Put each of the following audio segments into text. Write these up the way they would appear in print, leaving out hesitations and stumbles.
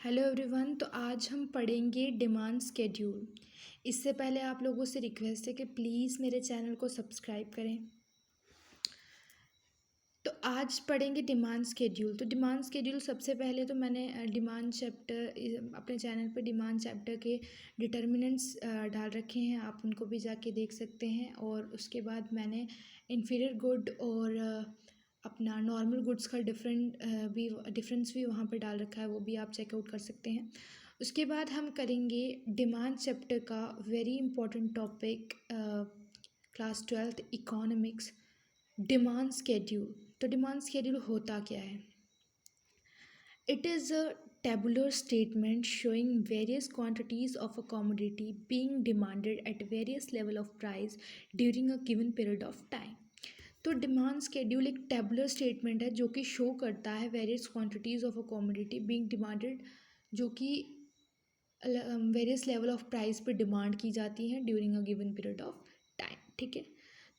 Hello everyone. तो आज हम पढ़ेंगे डिमांड स्केड्यूल। इससे पहले आप लोगों से रिक्वेस्ट है कि प्लीज़ मेरे चैनल को सब्सक्राइब करें। तो आज पढ़ेंगे डिमांड स्केड्यूल। तो डिमांड स्केड्यूल सबसे पहले तो मैंने डिमांड चैप्टर अपने चैनल पे डिमांड चैप्टर के डिटर्मिनेंट्स डाल रखे हैं, आप उनको भी जाके देख सकते हैं। और उसके बाद मैंने इन्फीरियर गुड और अपना नॉर्मल गुड्स का डिफरेंस भी वहाँ पे डाल रखा है, वो भी आप चेकआउट कर सकते हैं। उसके बाद हम करेंगे डिमांड चैप्टर का very important topic, class 12th economics, demand schedule. तो डिमांड स्केड्यूल होता क्या है? It is a tabular statement showing various quantities of a commodity being demanded at various level of price during a given period of time। तो demand schedule एक tabular statement है जो कि show करता है various quantities of a commodity being demanded, जो कि various level of price पे डिमांड की जाती हैं during a given period of time. ठीक है,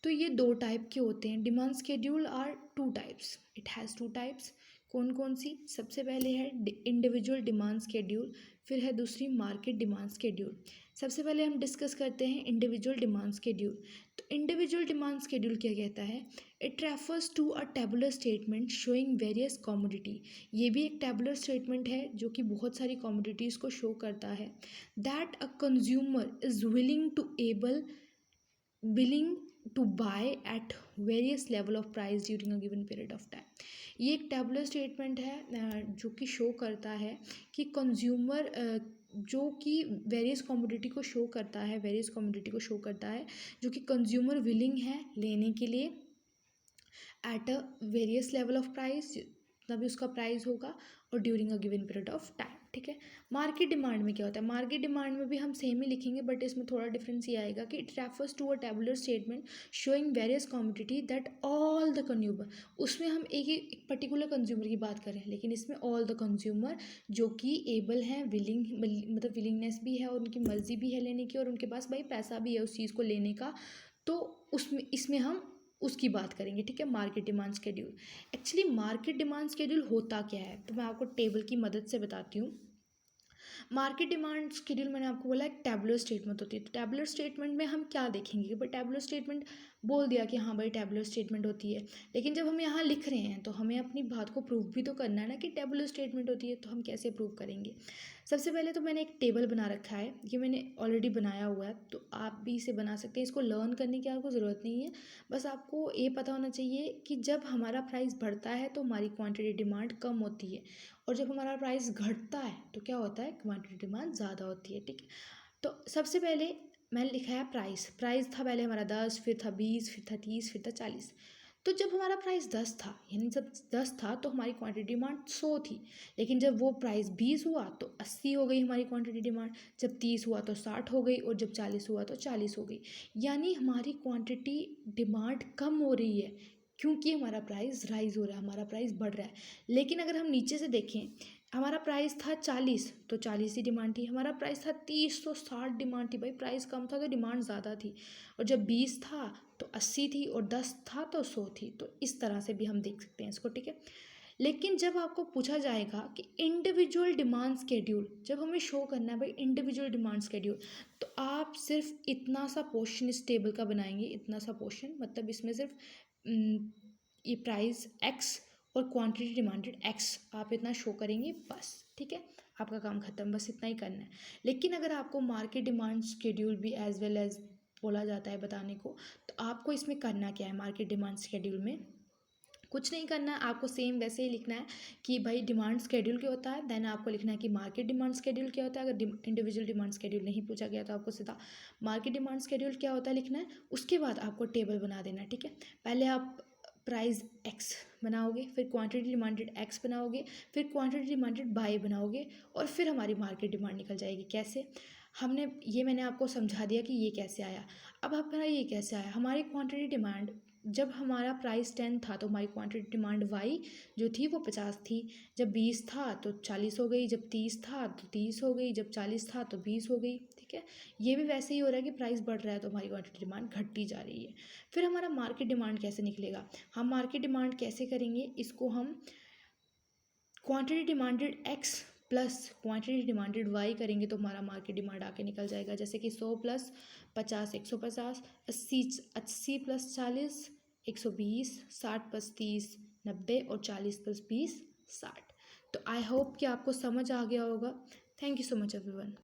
तो ये दो टाइप के होते हैं। Demand schedule are two types, it has two types. कौन कौन सी? सबसे पहले है इंडिविजुअल डिमांड स्केड्यूल, फिर है दूसरी मार्केट डिमांड स्केड्यूल। सबसे पहले हम डिस्कस करते हैं इंडिविजुअल डिमांड स्केड्यूल। तो इंडिविजुअल डिमांड स्केड्यूल क्या कहता है? It refers to a tabular statement showing various commodity. ये भी एक टेबुलर स्टेटमेंट है जो कि बहुत सारी कमोडिटीज़ को शो करता है। That a consumer is willing to buy at various level of price during a given period of time. ये एक टेबुलर स्टेटमेंट है जो कि शो करता है कि कंज्यूमर जो कि वेरियस कमोडिटी को शो करता है, वेरियस कमोडिटी को शो करता है जो कि कंज्यूमर विलिंग है लेने के लिए at a various level of price, तभी उसका प्राइस होगा, और during a given period of time. ठीक है, मार्केट डिमांड में क्या होता है? मार्केट डिमांड में भी हम सेम ही लिखेंगे, बट इसमें थोड़ा डिफरेंस ये आएगा कि it refers to a tabular statement showing various commodity that all the consumer. उसमें हम एक पर्टिकुलर कंज्यूमर की बात करें, लेकिन इसमें ऑल द कंज्यूमर जो कि एबल हैं, विलिंग, मतलब विलिंगनेस भी है और उनकी मर्जी भी है लेने की, और उनके पास भाई पैसा भी है उस चीज़ को लेने का, तो उसमें इसमें हम उसकी बात करेंगे। ठीक है, market demand schedule. Actually market demand schedule होता क्या है, तो मैं आपको टेबल की मदद से बताती हूँ। मार्केट डिमांड शेड्यूल मैंने आपको बोला एक टैबुलर स्टेटमेंट होती है। तो टैबुलर स्टेटमेंट में हम क्या देखेंगे कि भाई टैबुलर स्टेटमेंट बोल दिया कि हाँ भाई टैबुलर स्टेटमेंट होती है, लेकिन जब हम यहाँ लिख रहे हैं तो हमें अपनी बात को प्रूव भी तो करना है ना कि टैबुलर स्टेटमेंट होती है। तो हम कैसे प्रूव करेंगे? सबसे पहले तो मैंने एक टेबल बना रखा है, ये मैंने ऑलरेडी बनाया हुआ है, तो आप भी इसे बना सकते हैं। इसको लर्न करने की आपको ज़रूरत नहीं है, बस आपको ये पता होना चाहिए कि जब हमारा प्राइस बढ़ता है तो हमारी क्वांटिटी डिमांड कम होती है, और जब हमारा प्राइस घटता है तो क्या होता है? क्वांटिटी डिमांड ज़्यादा होती है। ठीक है, तो सबसे पहले मैंने लिखा है प्राइस। प्राइस था पहले हमारा 10, फिर था 20, फिर था 30, फिर था 40। तो जब हमारा प्राइस 10 था, यानी जब 10 था तो हमारी क्वांटिटी डिमांड 100 थी, लेकिन जब वो प्राइस 20 हुआ तो 80 हो गई हमारी क्वांटिटी डिमांड, जब 30 हुआ तो 60 हो गई, और जब 40 हुआ तो 40 हो गई। यानी हमारी क्वांटिटी डिमांड कम हो रही है क्योंकि हमारा प्राइस राइज हो रहा है, हमारा प्राइस बढ़ रहा है। लेकिन अगर हम नीचे से देखें, हमारा प्राइस था 40 तो 40 ही डिमांड थी, हमारा प्राइस था 30 तो 60 डिमांड थी। भाई प्राइस कम था तो डिमांड ज़्यादा थी, और जब 20 था तो 80 थी, और 10 था तो 100 थी। तो इस तरह से भी हम देख सकते हैं इसको। ठीक है, लेकिन जब आपको पूछा जाएगा कि इंडिविजुअल डिमांड स्केड्यूल, जब हमें शो करना है भाई इंडिविजुअल डिमांड स्केड्यूल, तो आप सिर्फ इतना सा पोर्शन इस टेबल का बनाएंगे, इतना सा पोर्शन, मतलब इसमें सिर्फ ये प्राइस एक्स और क्वांटिटी डिमांडेड एक्स आप इतना शो करेंगे बस। ठीक है, आपका काम खत्म, बस इतना ही करना है। लेकिन अगर आपको मार्केट डिमांड शेड्यूल भी एज वेल एज बोला जाता है बताने को, तो आपको इसमें करना क्या है? मार्केट डिमांड शेड्यूल में कुछ नहीं करना है, आपको सेम वैसे ही लिखना है कि भाई डिमांड स्केड्यूल क्या होता है, देन आपको लिखना है कि मार्केट डिमांड स्केड्यूल क्या होता है। अगर इंडिविजुअल डिमांड स्केड्यूल नहीं पूछा गया तो आपको सीधा मार्केट डिमांड स्केड्यूल क्या होता है लिखना है। उसके बाद आपको टेबल बना देना है। ठीक है, पहले आप प्राइस एक्स बनाओगे, फिर क्वांटिटी डिमांडेड एक्स बनाओगे, फिर क्वांटिटी डिमांडेड बाय बनाओगे, और फिर हमारी मार्केट डिमांड निकल जाएगी। कैसे? मैंने आपको समझा दिया कि ये कैसे आया। अब हमारा ये कैसे आया? हमारी क्वांटिटी डिमांड, जब हमारा प्राइस 10 था तो हमारी क्वांटिटी डिमांड वाई जो थी वो 50 थी, जब 20 था तो 40 हो गई, जब 30 था तो 30 हो गई, जब 40 था तो 20 हो गई। ठीक है, ये भी वैसे ही हो रहा है कि प्राइस बढ़ रहा है तो हमारी क्वांटिटी डिमांड घटती जा रही है। फिर हमारा मार्केट डिमांड कैसे निकलेगा? हम मार्केट डिमांड कैसे करेंगे इसको? हम quantity demanded X plus quantity demanded Y करेंगे तो हमारा मार्केट डिमांड आके निकल जाएगा। जैसे कि 100 प्लस 50 150, 80 प्लस 40 120, 60 प्लस 30 90 और 40 प्लस 20 60। तो आई होप कि आपको समझ आ गया होगा। Thank you so much everyone.